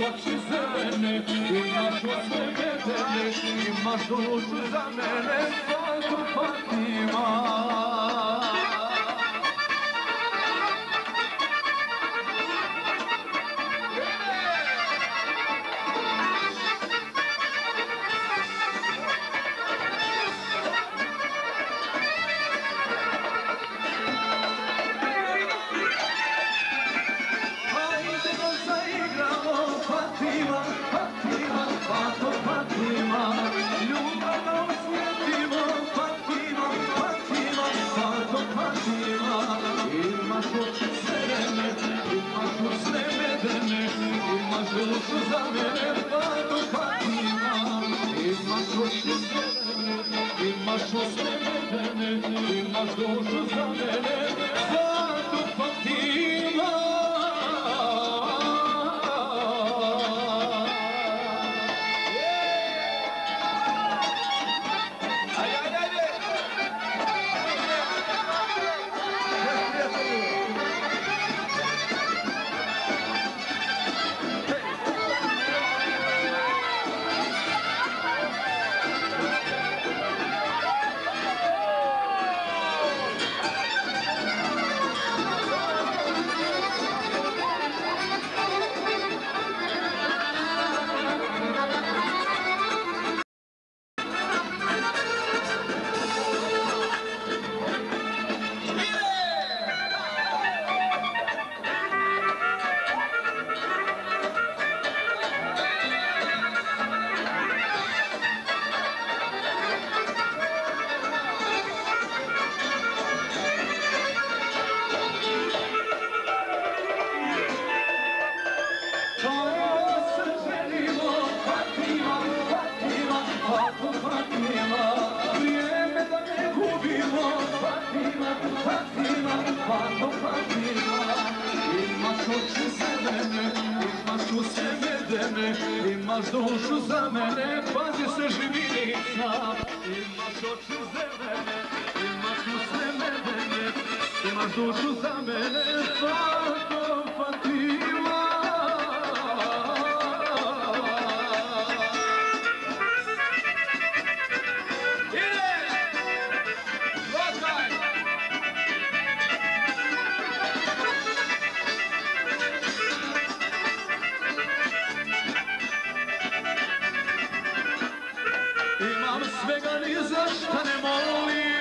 oči zelene, imaš osme medene, imaš dušu za mene, Fato Fatima. Dušu za mene, Fato Fatima. Imaš oči zelene, imaš osme medene, imaš dušu za mene, Fato Fatima. Fato Fatima, imaš oči zelene, imaš usne medene, imaš dušu za mene, pazi se živinica. Imaš oči zelene, imaš usne medene, imaš dušu za mene, Fato Fatima. Imam svega ni za šta ne molim,